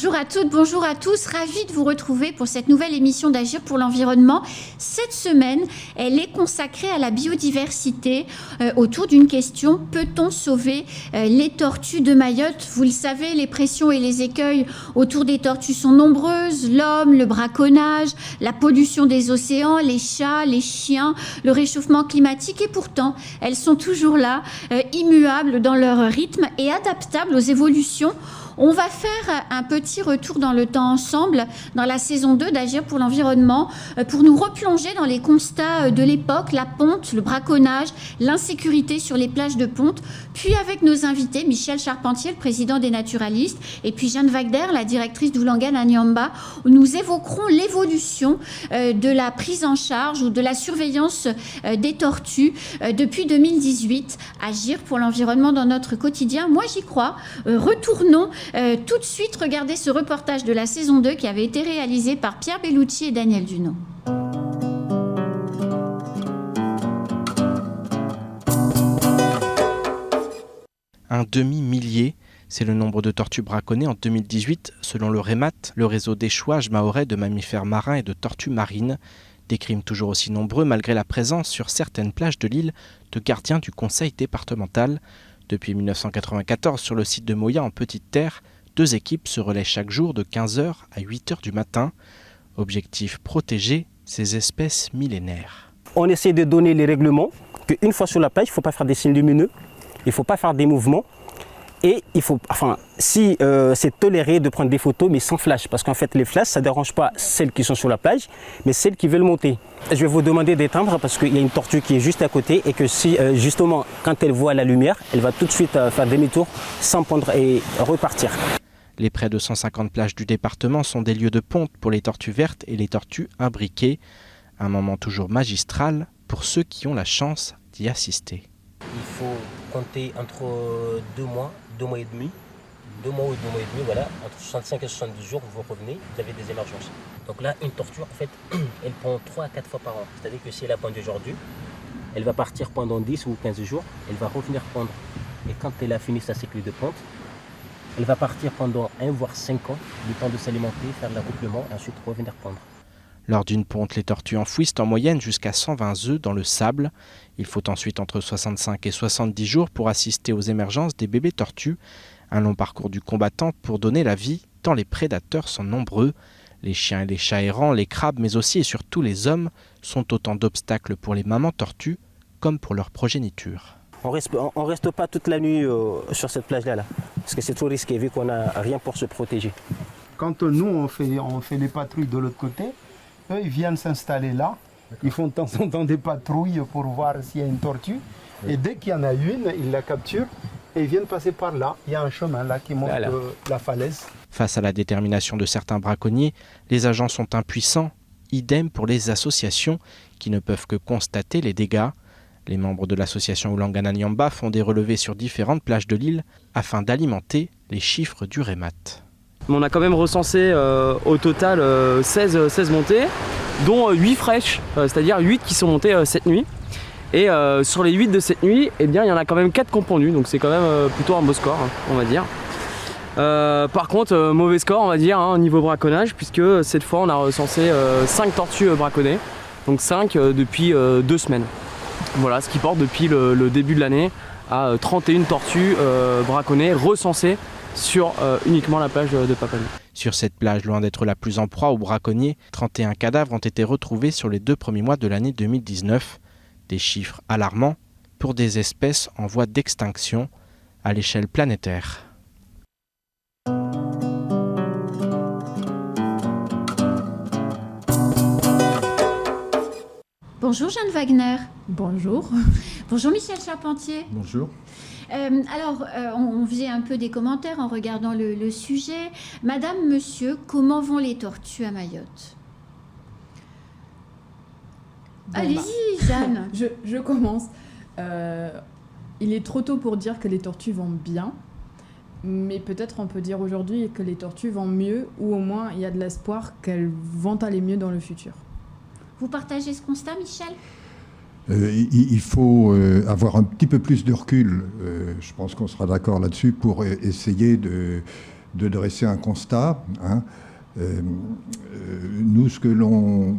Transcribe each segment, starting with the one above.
Bonjour à toutes, bonjour à tous. Ravie de vous retrouver pour cette nouvelle émission d'Agir pour l'environnement. Cette semaine, elle est consacrée à la biodiversité autour d'une question: peut-on sauver les tortues de Mayotte? Vous le savez, les pressions et les écueils autour des tortues sont nombreuses. L'homme, le braconnage, la pollution des océans, les chats, les chiens, le réchauffement climatique. Et pourtant, elles sont toujours là, immuables dans leur rythme et adaptables aux évolutions. On va faire un petit retour dans le temps ensemble, dans la saison 2 d'Agir pour l'environnement, pour nous replonger dans les constats de l'époque, la ponte, le braconnage, l'insécurité sur les plages de ponte, puis avec nos invités, Michel Charpentier, le président des naturalistes, et puis Jeanne Wagner, la directrice d'Oulangane à Niamba, où nous évoquerons l'évolution de la prise en charge ou de la surveillance des tortues depuis 2018. Agir pour l'environnement dans notre quotidien, moi j'y crois. Retournons tout de suite regarder ce reportage de la saison 2 qui avait été réalisé par Pierre Bellucci et Daniel Dunot. Un demi-millier, c'est le nombre de tortues braconnées en 2018 selon le REMAT, le réseau d'échouage mahorais de mammifères marins et de tortues marines. Des crimes toujours aussi nombreux malgré la présence sur certaines plages de l'île de gardiens du conseil départemental. Depuis 1994, sur le site de Moya en Petite Terre, 2 équipes se relaient chaque jour de 15h à 8h du matin. Objectif: protéger ces espèces millénaires. On essaie de donner les règlements qu'une fois sur la plage, il ne faut pas faire des signes lumineux, il ne faut pas faire des mouvements. Et il faut, si c'est toléré de prendre des photos, mais sans flash, parce qu'en fait les flashs, ça ne dérange pas celles qui sont sur la plage, mais celles qui veulent monter. Je vais vous demander d'éteindre parce qu'il y a une tortue qui est juste à côté et que si justement quand elle voit la lumière, elle va tout de suite faire demi-tour, sans pendre et repartir. Les près de 150 plages du département sont des lieux de ponte pour les tortues vertes et les tortues imbriquées. Un moment toujours magistral pour ceux qui ont la chance d'y assister. Il faut compter entre 2 mois et demi, voilà, entre 65 et 70 jours, vous revenez, vous avez des émergences. Donc là, une tortue, en fait, elle pond 3 à 4 fois par an. C'est-à-dire que si elle a pondu aujourd'hui, elle va partir pendant 10 ou 15 jours, elle va revenir pondre. Et quand elle a fini sa cycle de ponte, elle va partir pendant 1 voire 5 ans, le temps de s'alimenter, faire l'accouplement, et ensuite revenir pondre. Lors d'une ponte, les tortues enfouissent en moyenne jusqu'à 120 œufs dans le sable. Il faut ensuite entre 65 et 70 jours pour assister aux émergences des bébés tortues. Un long parcours du combattant pour donner la vie, tant les prédateurs sont nombreux. Les chiens et les chats errants, les crabes, mais aussi et surtout les hommes, sont autant d'obstacles pour les mamans tortues, comme pour leur progéniture. On reste pas toute la nuit sur cette plage-là, parce que c'est trop risqué vu qu'on n'a rien pour se protéger. Quand nous, on fait les patrouilles de l'autre côté, eux, ils viennent s'installer là. Ils font de temps en temps des patrouilles pour voir s'il y a une tortue. Et dès qu'il y en a une, ils la capturent et ils viennent passer par là. Il y a un chemin là qui monte la falaise. Face à la détermination de certains braconniers, les agents sont impuissants. Idem pour les associations qui ne peuvent que constater les dégâts. Les membres de l'association Oulangane à Niamba font des relevés sur différentes plages de l'île afin d'alimenter les chiffres du REMAT. On a quand même recensé au total 16 montées, dont 8 fraîches, c'est-à-dire 8 qui sont montées cette nuit. Et sur les 8 de cette nuit, eh bien, il y en a quand même 4 qui ont pondu, donc c'est quand même plutôt un beau score, on va dire. Par contre, mauvais score, on va dire, au niveau braconnage, puisque cette fois on a recensé 5 tortues braconnées, donc 5 depuis 2 semaines. Voilà, ce qui porte depuis le début de l'année à 31 tortues braconnées recensées sur uniquement la plage de Papenouille. Sur cette plage, loin d'être la plus en proie aux braconniers, 31 cadavres ont été retrouvés sur les 2 premiers mois de l'année 2019. Des chiffres alarmants pour des espèces en voie d'extinction à l'échelle planétaire. Bonjour Jeanne Wagner. Bonjour. Bonjour Michel Charpentier. Bonjour. On faisait un peu des commentaires en regardant le sujet. Madame, monsieur, comment vont les tortues à Mayotte? Allez-y, Jeanne. Je commence. Il est trop tôt pour dire que les tortues vont bien, mais peut-être on peut dire aujourd'hui que les tortues vont mieux, ou au moins il y a de l'espoir qu'elles vont aller mieux dans le futur. Vous partagez ce constat, Michel? Il faut avoir un petit peu plus de recul, je pense qu'on sera d'accord là-dessus, pour essayer de dresser un constat. Hein. Nous, ce que l'on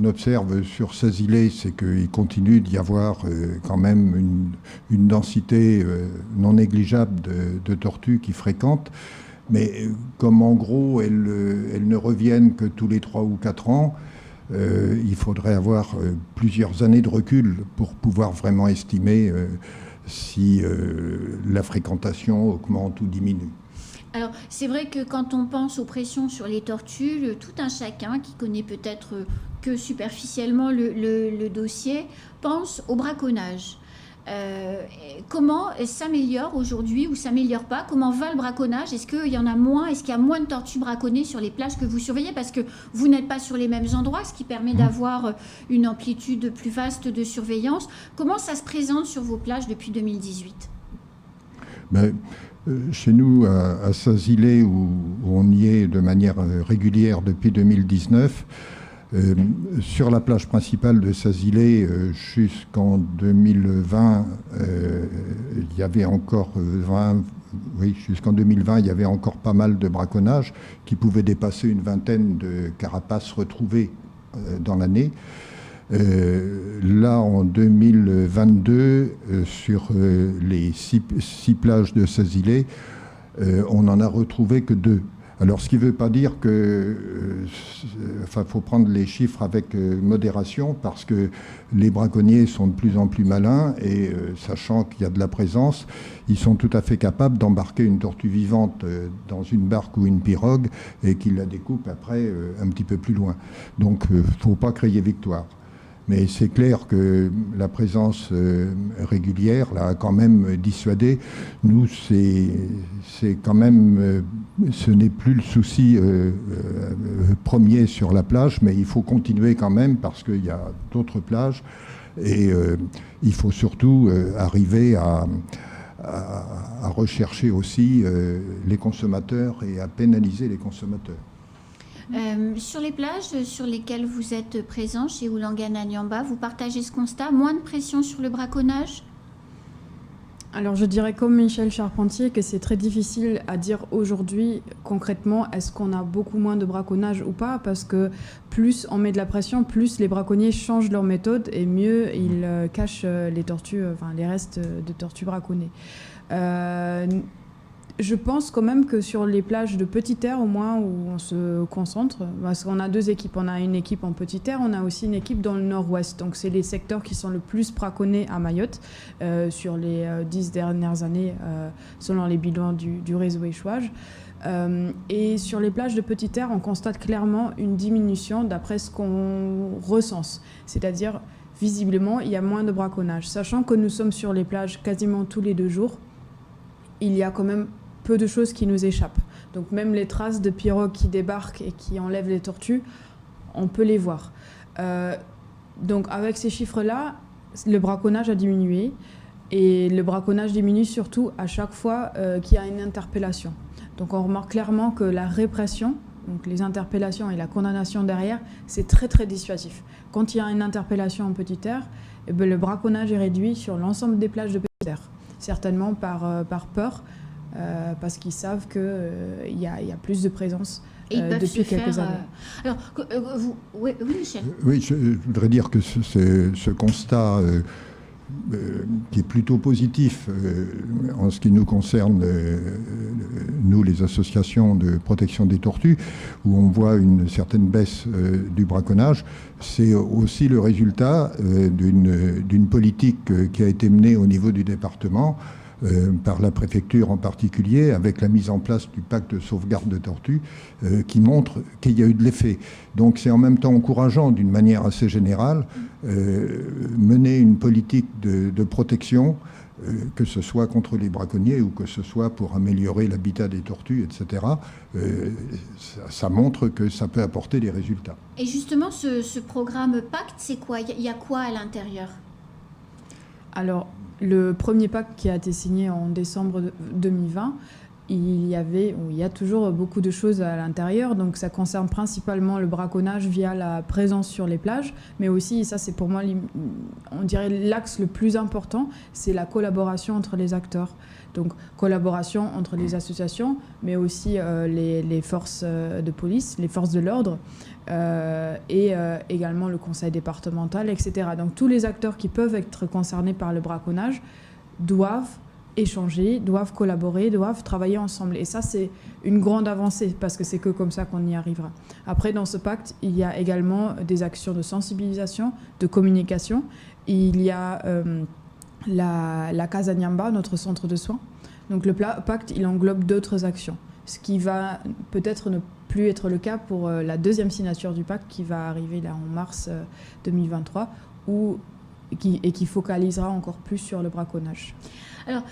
observe sur ces îlets, c'est qu'il continue d'y avoir quand même une densité non négligeable de tortues qui fréquentent. Mais comme en gros, elles ne reviennent que tous les 3 ou 4 ans, il faudrait avoir plusieurs années de recul pour pouvoir vraiment estimer si la fréquentation augmente ou diminue. Alors, c'est vrai que quand on pense aux pressions sur les tortues, tout un chacun qui connaît peut-être que superficiellement le dossier pense au braconnage. Comment s'améliore aujourd'hui ou s'améliore pas? Comment va le braconnage? Est-ce qu'il y en a moins? Est-ce qu'il y a moins de tortues braconnées sur les plages que vous surveillez? Parce que vous n'êtes pas sur les mêmes endroits, ce qui permet d'avoir une amplitude plus vaste de surveillance. Comment ça se présente sur vos plages depuis 2018? Chez nous, à Sazilé, où on y est de manière régulière depuis 2019, sur la plage principale de Sazilé, jusqu'en 2020, il y avait encore jusqu'en 2020, il y avait encore pas mal de braconnage qui pouvaient dépasser une vingtaine de carapaces retrouvées dans l'année. Là, en 2022, sur les 6 plages de Sazilé, on n'en a retrouvé que 2. Alors, ce qui ne veut pas dire que... faut prendre les chiffres avec modération, parce que les braconniers sont de plus en plus malins, et sachant qu'il y a de la présence, ils sont tout à fait capables d'embarquer une tortue vivante dans une barque ou une pirogue, et qu'ils la découpent après un petit peu plus loin. Donc, il ne faut pas crier victoire. Mais c'est clair que la présence régulière l'a quand même dissuadé. Nous, c'est quand même, ce n'est plus le souci premier sur la plage, mais il faut continuer quand même parce qu'il y a d'autres plages et il faut surtout arriver à rechercher aussi les consommateurs et à pénaliser les consommateurs. Sur les plages sur lesquelles vous êtes présent, chez Oulangana-Niamba, vous partagez ce constat? Moins de pression sur le braconnage? Alors je dirais comme Michel Charpentier que c'est très difficile à dire aujourd'hui concrètement est-ce qu'on a beaucoup moins de braconnage ou pas, parce que plus on met de la pression, plus les braconniers changent leur méthode et mieux ils cachent les tortues, les restes de tortues braconnées. Je pense quand même que sur les plages de petite air, au moins, où on se concentre, parce qu'on a 2 équipes. On a une équipe en petite air, on a aussi une équipe dans le nord-ouest. Donc, c'est les secteurs qui sont le plus braconnés à Mayotte sur les 10 dernières années, selon les bilans du réseau échouage. Et sur les plages de petite air, on constate clairement une diminution d'après ce qu'on recense. C'est-à-dire, visiblement, il y a moins de braconnage. Sachant que nous sommes sur les plages quasiment tous les 2 jours, il y a quand même peu de choses qui nous échappent. Donc même les traces de pirogues qui débarquent et qui enlèvent les tortues, on peut les voir. Donc avec ces chiffres-là, le braconnage a diminué. Et le braconnage diminue surtout à chaque fois qu'il y a une interpellation. Donc on remarque clairement que la répression, donc les interpellations et la condamnation derrière, c'est très très dissuasif. Quand il y a une interpellation en petite air, le braconnage est réduit sur l'ensemble des plages de petite air. Certainement par peur, parce qu'ils savent qu'il y a plus de présence depuis quelques années. Alors, oui, Michel. Oui, je voudrais dire que ce constat qui est plutôt positif en ce qui nous concerne, nous les associations de protection des tortues, où on voit une certaine baisse du braconnage, c'est aussi le résultat d'une politique qui a été menée au niveau du département, par la préfecture en particulier, avec la mise en place du pacte de sauvegarde de tortues, qui montre qu'il y a eu de l'effet. Donc c'est en même temps encourageant, d'une manière assez générale, mener une politique de protection, que ce soit contre les braconniers ou que ce soit pour améliorer l'habitat des tortues, etc. Ça montre que ça peut apporter des résultats. Et justement, ce programme pacte, c'est quoi? Il y a quoi à l'intérieur? Alors, le premier pacte qui a été signé en décembre 2020 il y a toujours beaucoup de choses à l'intérieur. Donc ça concerne principalement le braconnage via la présence sur les plages, mais aussi, ça c'est pour moi, on dirait l'axe le plus important, c'est la collaboration entre les acteurs. Donc collaboration entre les associations, mais aussi les forces de police, les forces de l'ordre, et également le conseil départemental, etc. Donc tous les acteurs qui peuvent être concernés par le braconnage doivent échanger, doivent collaborer, doivent travailler ensemble. Et ça, c'est une grande avancée, parce que c'est que comme ça qu'on y arrivera. Après, dans ce pacte, il y a également des actions de sensibilisation, de communication. Il y a la Casa Nyamba, notre centre de soins. Donc le pacte, il englobe d'autres actions, ce qui va peut-être ne plus être le cas pour la deuxième signature du pacte qui va arriver là en mars 2023, et qui focalisera encore plus sur le braconnage. Alors,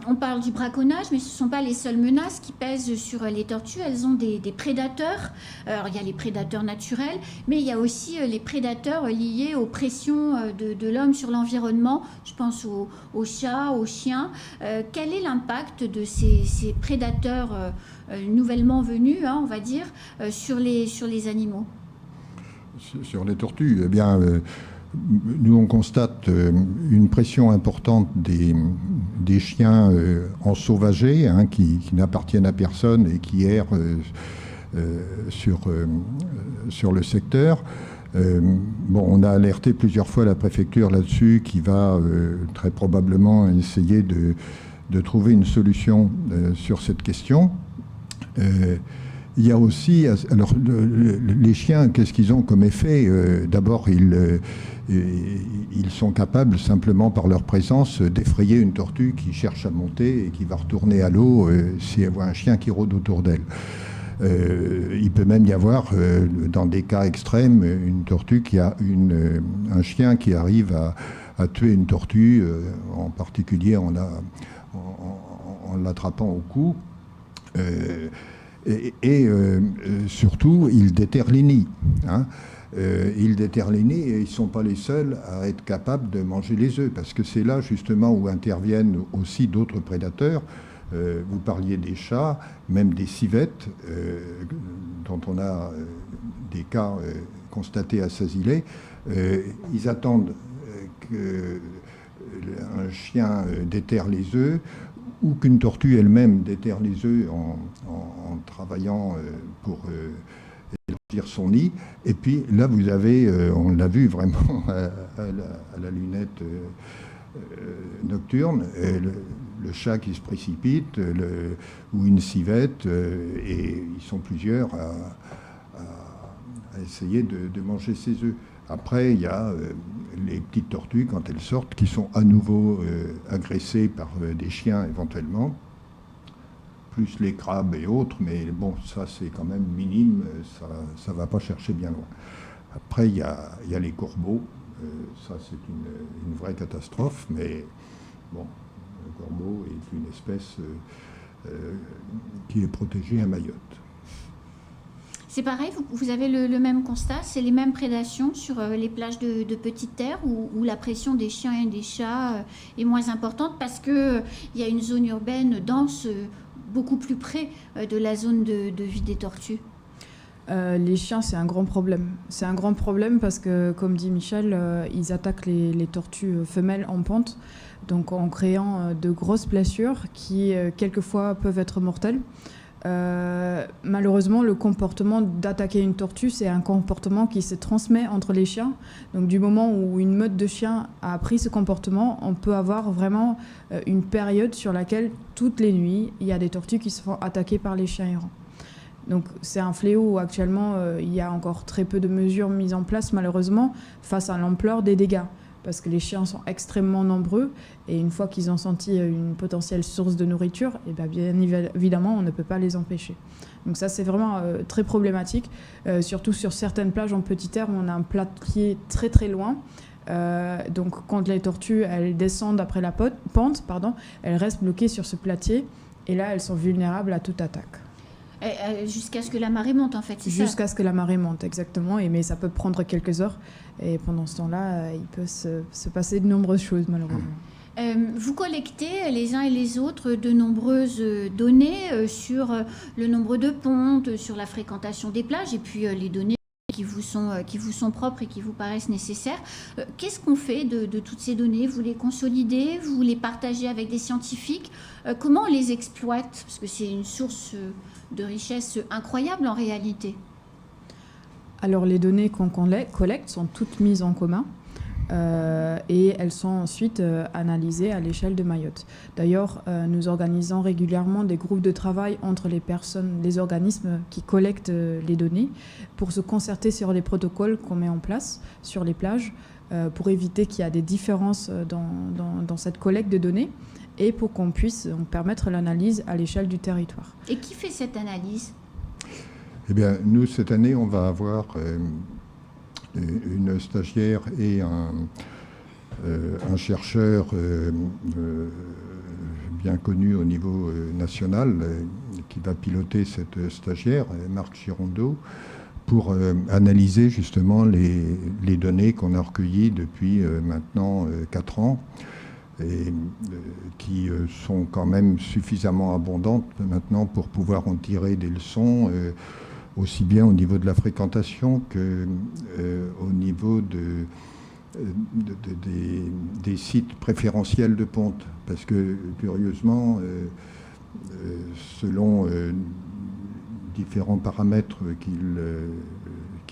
on parle du braconnage, mais ce ne sont pas les seules menaces qui pèsent sur les tortues. Elles ont des prédateurs. Alors, il y a les prédateurs naturels, mais il y a aussi les prédateurs liés aux pressions de l'homme sur l'environnement. Je pense aux chats, aux chiens. Quel est l'impact de ces prédateurs nouvellement venus, on va dire, sur les animaux ? Sur les tortues, eh bien... nous, on constate une pression importante des chiens ensauvagés, qui n'appartiennent à personne et qui errent sur le secteur. On a alerté plusieurs fois la préfecture là-dessus, qui va très probablement essayer de trouver une solution sur cette question. Il y a aussi, alors les chiens, qu'est-ce qu'ils ont comme effet ? D'abord, ils sont capables simplement par leur présence d'effrayer une tortue qui cherche à monter et qui va retourner à l'eau si elle voit un chien qui rôde autour d'elle. Il peut même y avoir, dans des cas extrêmes, une tortue qui a un chien qui arrive à tuer une tortue, en particulier en l'attrapant au cou. Et surtout, ils déterrent les nids. Ils déterrent les nids et ils ne sont pas les seuls à être capables de manger les œufs, parce que c'est là justement où interviennent aussi d'autres prédateurs. Vous parliez des chats, même des civettes, dont on a des cas constatés à Sazilé. Ils attendent qu'un chien déterre les œufs, ou qu'une tortue elle-même déterre les œufs en travaillant pour élargir son nid. Et puis là, vous avez, on l'a vu vraiment à la lunette nocturne, le chat qui se précipite, ou une civette, et ils sont plusieurs à essayer de manger ses œufs. Après, il y a les petites tortues, quand elles sortent, qui sont à nouveau agressées par des chiens éventuellement, plus les crabes et autres, mais bon, ça c'est quand même minime, ça ne va pas chercher bien loin. Après, il y a les corbeaux, ça c'est une vraie catastrophe, mais bon, le corbeau est une espèce qui est protégée à Mayotte. C'est pareil, vous avez le même constat, c'est les mêmes prédations sur les plages de Petite Terre où la pression des chiens et des chats est moins importante parce qu'il y a une zone urbaine dense beaucoup plus près de la zone de vie des tortues. Les chiens, c'est un grand problème. C'est un grand problème parce que, comme dit Michel, ils attaquent les tortues femelles en pente, donc en créant de grosses blessures qui, quelquefois, peuvent être mortelles. Malheureusement, le comportement d'attaquer une tortue, c'est un comportement qui se transmet entre les chiens. Donc du moment où une meute de chiens a appris ce comportement, on peut avoir vraiment une période sur laquelle, toutes les nuits, il y a des tortues qui se font attaquer par les chiens errants. Donc c'est un fléau où actuellement, il y a encore très peu de mesures mises en place, malheureusement, face à l'ampleur des dégâts. Parce que les chiens sont extrêmement nombreux et une fois qu'ils ont senti une potentielle source de nourriture, et bien évidemment, on ne peut pas les empêcher. Donc ça, c'est vraiment très problématique, surtout sur certaines plages en Petite Terre où on a un platier très très loin. Donc quand les tortues elles descendent après la pente, elles restent bloquées sur ce platier et là, elles sont vulnérables à toute attaque. Jusqu'à ce que la marée monte, en fait, c'est ça ? Jusqu'à ce que la marée monte, exactement. Mais ça peut prendre quelques heures. Et pendant ce temps-là, il peut se passer de nombreuses choses, malheureusement. Vous collectez les uns et les autres de nombreuses données sur le nombre de pontes, sur la fréquentation des plages et puis les données qui vous sont propres et qui vous paraissent nécessaires. Qu'est-ce qu'on fait de toutes ces données? Vous les consolidez? Vous les partagez avec des scientifiques? Comment on les exploite? Parce que c'est une source de richesse incroyable en réalité. Alors les données qu'on collecte sont toutes mises en commun. Et elles sont ensuite analysées à l'échelle de Mayotte. D'ailleurs, nous organisons régulièrement des groupes de travail entre les organismes qui collectent les données pour se concerter sur les protocoles qu'on met en place sur les plages pour éviter qu'il y ait des différences dans cette collecte de données et pour qu'on puisse permettre l'analyse à l'échelle du territoire. Et qui fait cette analyse? Eh bien, nous, cette année, on va avoir une stagiaire et un chercheur bien connu au niveau national qui va piloter cette stagiaire, Marc Girondeau, pour analyser justement les données qu'on a recueillies depuis maintenant 4 ans et qui sont quand même suffisamment abondantes maintenant pour pouvoir en tirer des leçons aussi bien au niveau de la fréquentation qu'au niveau des sites préférentiels de ponte. Parce que, curieusement, selon différents paramètres qui ne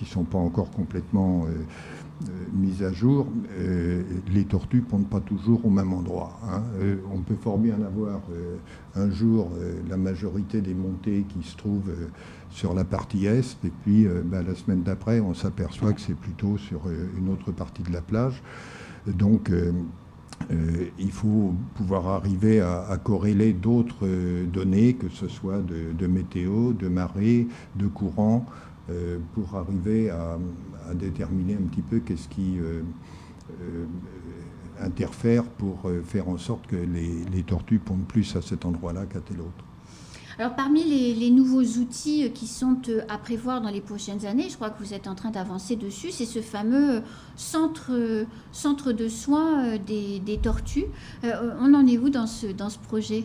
sont pas encore complètement mis à jour, les tortues ne pondent pas toujours au même endroit. Hein. On peut fort bien avoir un jour la majorité des montées qui se trouvent sur la partie est, et puis la semaine d'après, on s'aperçoit que c'est plutôt sur une autre partie de la plage. Donc, il faut pouvoir arriver à corréler d'autres données, que ce soit de météo, de marée, de courant, pour arriver à déterminer un petit peu qu'est-ce qui interfère pour faire en sorte que les tortues pondent plus à cet endroit-là qu'à tel autre. Alors parmi les nouveaux outils qui sont à prévoir dans les prochaines années, je crois que vous êtes en train d'avancer dessus, c'est ce fameux centre de soins des tortues. On en est où dans ce projet ?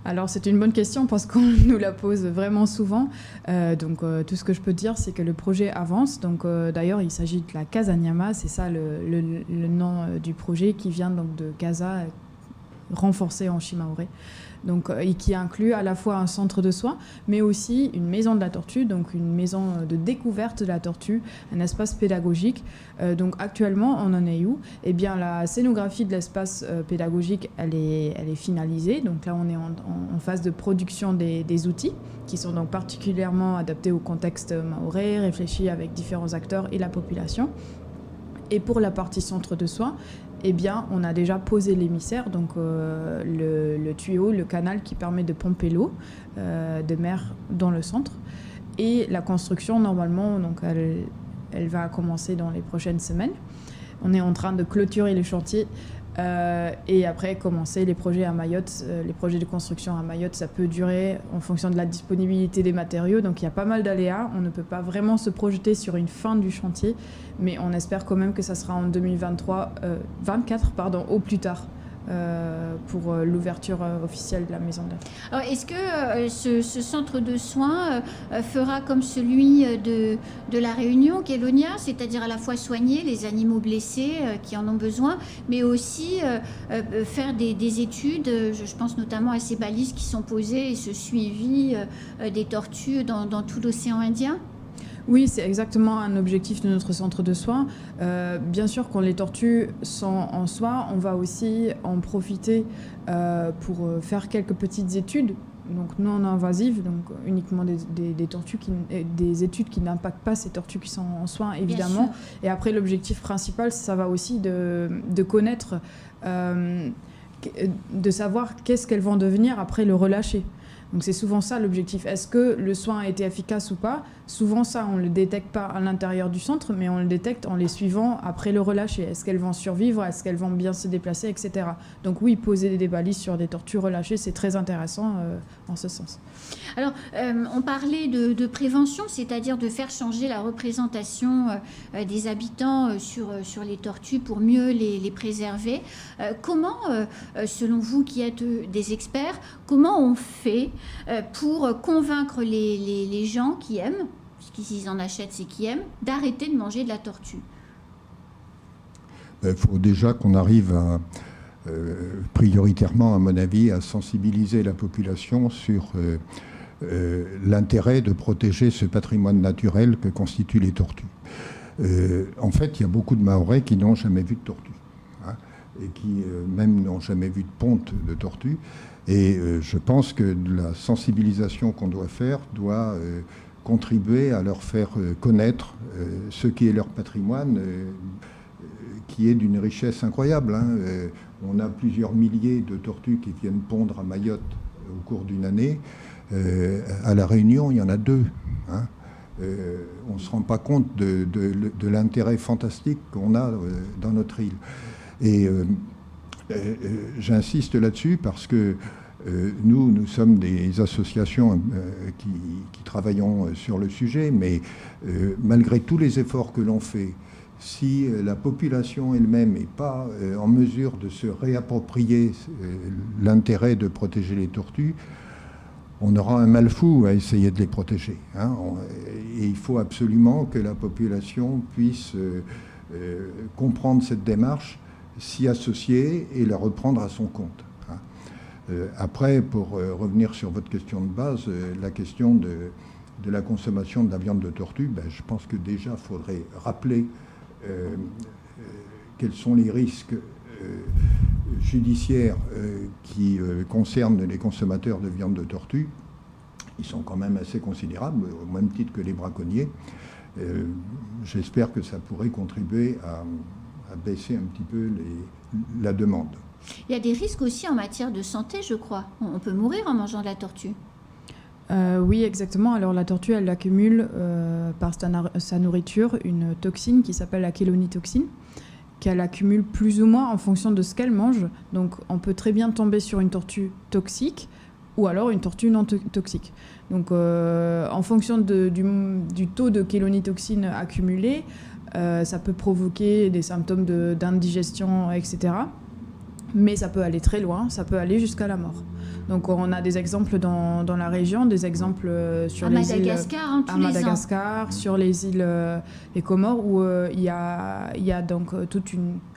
Alors c'est une bonne question parce qu'on nous la pose vraiment souvent. Tout ce que je peux dire, c'est que le projet avance. D'ailleurs, il s'agit de la Casa Nyama, c'est ça le nom du projet qui vient donc de Casa renforcé en Shimaoré. Et qui inclut à la fois un centre de soins, mais aussi une maison de la tortue, donc une maison de découverte de la tortue, un espace pédagogique. Actuellement, on en est où ? Eh bien, la scénographie de l'espace pédagogique, elle est finalisée. Donc là, on est en phase de production des outils, qui sont donc particulièrement adaptés au contexte mahorais, réfléchis avec différents acteurs et la population. Et pour la partie centre de soins, eh bien, on a déjà posé l'émissaire, donc le tuyau, le canal qui permet de pomper l'eau de mer dans le centre. Et la construction, normalement, donc elle va commencer dans les prochaines semaines. On est en train de clôturer les chantiers et après commencer les projets à Mayotte. Les projets de construction à Mayotte, ça peut durer en fonction de la disponibilité des matériaux. Donc il y a pas mal d'aléas. On ne peut pas vraiment se projeter sur une fin du chantier, mais on espère quand même que ça sera en 2024 au plus tard. Pour l'ouverture officielle de la maison d'art. Alors, est-ce que ce centre de soins fera comme celui de la Réunion, Kélonia, c'est-à-dire à la fois soigner les animaux blessés qui en ont besoin, mais aussi faire des études, je pense notamment à ces balises qui sont posées et ce suivi des tortues dans tout l'océan Indien ? Oui, c'est exactement un objectif de notre centre de soins. Bien sûr, quand les tortues sont en soins, on va aussi en profiter pour faire quelques petites études, donc non invasives, donc uniquement des tortues des études qui n'impactent pas ces tortues qui sont en soins, évidemment. Et après, l'objectif principal, ça va aussi de connaître, de savoir qu'est-ce qu'elles vont devenir après le relâcher. Donc c'est souvent ça l'objectif. Est-ce que le soin a été efficace ou pas ? Souvent ça, on ne le détecte pas à l'intérieur du centre, mais on le détecte en les suivant après le relâché. Est-ce qu'elles vont survivre? Est-ce qu'elles vont bien se déplacer, etc. Donc oui, poser des balises sur des tortues relâchées, c'est très intéressant en ce sens. Alors, on parlait de prévention, c'est-à-dire de faire changer la représentation des habitants sur les tortues pour mieux les préserver. Comment, selon vous qui êtes des experts, comment on fait pour convaincre les gens qui aiment, puisqu'ils en achètent, c'est qui aiment, d'arrêter de manger de la tortue? Il faut déjà qu'on arrive à, prioritairement, à mon avis, à sensibiliser la population sur l'intérêt de protéger ce patrimoine naturel que constituent les tortues. En fait, il y a beaucoup de Mahorais qui n'ont jamais vu de tortue, hein, et qui même n'ont jamais vu de ponte de tortue. Et je pense que la sensibilisation qu'on doit faire doit contribuer à leur faire connaître ce qui est leur patrimoine, qui est d'une richesse incroyable, hein. On a plusieurs milliers de tortues qui viennent pondre à Mayotte au cours d'une année. À La Réunion, il y en a 2. Hein. On ne se rend pas compte de l'intérêt fantastique qu'on a dans notre île. Et j'insiste là-dessus parce que nous sommes des associations qui travaillons sur le sujet, mais malgré tous les efforts que l'on fait, si la population elle-même n'est pas en mesure de se réapproprier l'intérêt de protéger les tortues, on aura un mal fou à essayer de les protéger. Hein. Et il faut absolument que la population puisse comprendre cette démarche, s'y associer et la reprendre à son compte. Après, pour revenir sur votre question de base, la question de la consommation de la viande de tortue, je pense que déjà, il faudrait rappeler quels sont les risques judiciaires qui concernent les consommateurs de viande de tortue. Ils sont quand même assez considérables, au même titre que les braconniers. J'espère que ça pourrait contribuer à baisser un petit peu la demande. Il y a des risques aussi en matière de santé, je crois. On peut mourir en mangeant de la tortue. Oui, exactement. Alors la tortue, elle accumule par sa nourriture une toxine qui s'appelle la chélonitoxine, qu'elle accumule plus ou moins en fonction de ce qu'elle mange. Donc on peut très bien tomber sur une tortue toxique ou alors une tortue non toxique. Donc en fonction du taux de chélonitoxine accumulé, ça peut provoquer des symptômes d'indigestion, etc. Mais ça peut aller très loin, ça peut aller jusqu'à la mort. Donc on a des exemples dans la région, des exemples sur les îles à Madagascar, sur les îles les Comores, où il y a donc tout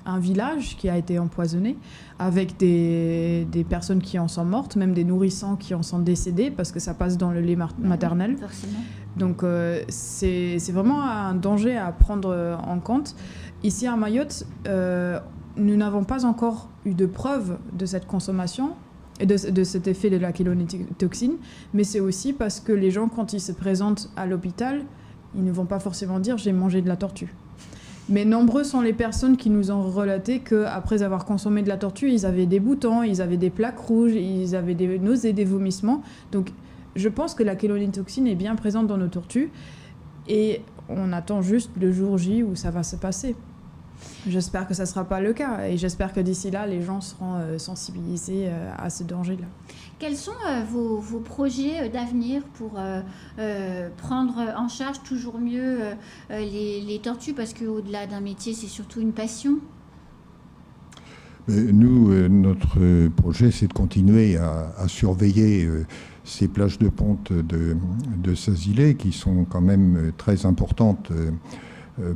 un village qui a été empoisonné, avec des personnes qui en sont mortes, même des nourrissons qui en sont décédés, parce que ça passe dans le lait maternel. Forcément. Donc c'est vraiment un danger à prendre en compte. Ici à Mayotte, nous n'avons pas encore eu de preuves de cette consommation et de cet effet de la chélonitoxine, mais c'est aussi parce que les gens, quand ils se présentent à l'hôpital, ils ne vont pas forcément dire « j'ai mangé de la tortue ». Mais nombreux sont les personnes qui nous ont relaté qu'après avoir consommé de la tortue, ils avaient des boutons, ils avaient des plaques rouges, ils avaient des nausées, des vomissements. Donc je pense que la chélonitoxine est bien présente dans nos tortues et on attend juste le jour J où ça va se passer. J'espère que ça ne sera pas le cas et j'espère que d'ici là, les gens seront sensibilisés à ce danger-là. Quels sont vos projets d'avenir pour prendre en charge toujours mieux les tortues? Parce qu'au-delà d'un métier, c'est surtout une passion. Nous, notre projet, c'est de continuer à surveiller ces plages de ponte de Sazilé, qui sont quand même très importantes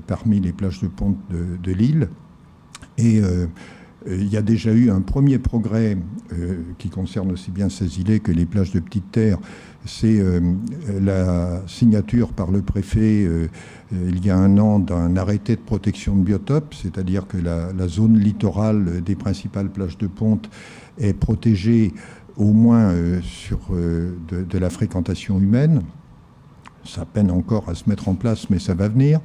parmi les plages de ponte de l'île. Et il y a déjà eu un premier progrès qui concerne aussi bien Sazilé que les plages de Petite Terre. C'est la signature par le préfet il y a un an d'un arrêté de protection de biotope, c'est-à-dire que la zone littorale des principales plages de ponte est protégée au moins sur de la fréquentation humaine. Ça peine encore à se mettre en place, mais ça va venir.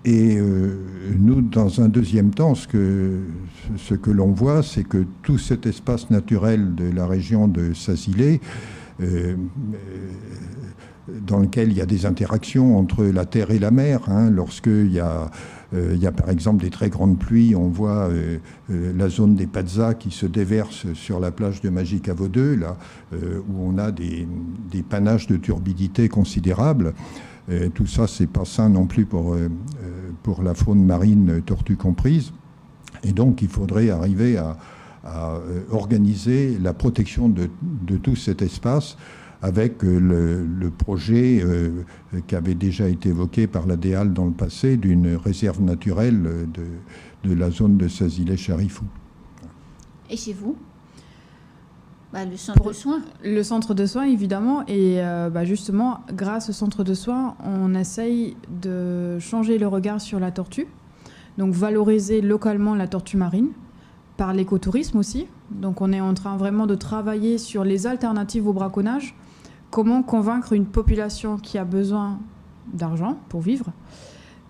Nous, dans un deuxième temps, ce que l'on voit, c'est que tout cet espace naturel de la région de Sazilé dans lequel il y a des interactions entre la terre et la mer. Lorsqu'il y a par exemple des très grandes pluies, on voit la zone des Pazzas qui se déverse sur la plage de Magicavo 2, là, où on a des panaches de turbidité considérables. Tout ça, c'est pas sain non plus pour la faune marine, tortue comprise. Et donc, il faudrait arriver à organiser la protection de tout cet espace avec le projet qui avait déjà été évoqué par la DEAL dans le passé d'une réserve naturelle de la zone de Sazilé-Charifou. Et chez vous, le centre de soins. Le centre de soins, évidemment. Et justement, grâce au centre de soins, on essaye de changer le regard sur la tortue. Donc valoriser localement la tortue marine, par l'écotourisme aussi. Donc on est en train vraiment de travailler sur les alternatives au braconnage. Comment convaincre une population qui a besoin d'argent pour vivre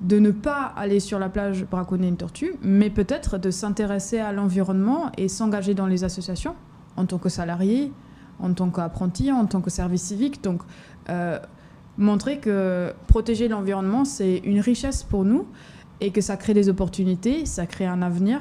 de ne pas aller sur la plage braconner une tortue, mais peut-être de s'intéresser à l'environnement et s'engager dans les associations en tant que salarié, en tant qu'apprenti, en tant que service civique. Donc montrer que protéger l'environnement, c'est une richesse pour nous et que ça crée des opportunités, ça crée un avenir.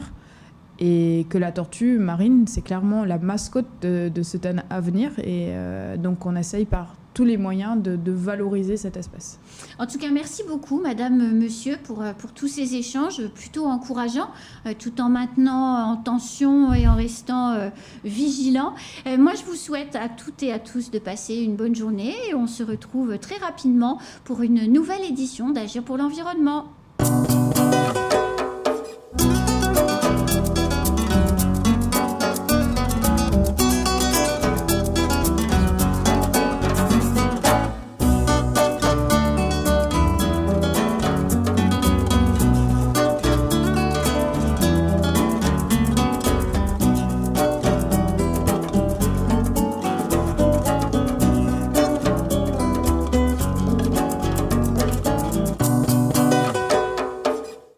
Et que la tortue marine, c'est clairement la mascotte de cet avenir. Et donc, on essaye par tous les moyens de valoriser cette espèce. En tout cas, merci beaucoup, madame, monsieur, pour tous ces échanges plutôt encourageants, tout en maintenant en tension et en restant vigilant. Moi, je vous souhaite à toutes et à tous de passer une bonne journée. Et on se retrouve très rapidement pour une nouvelle édition d'Agir pour l'environnement.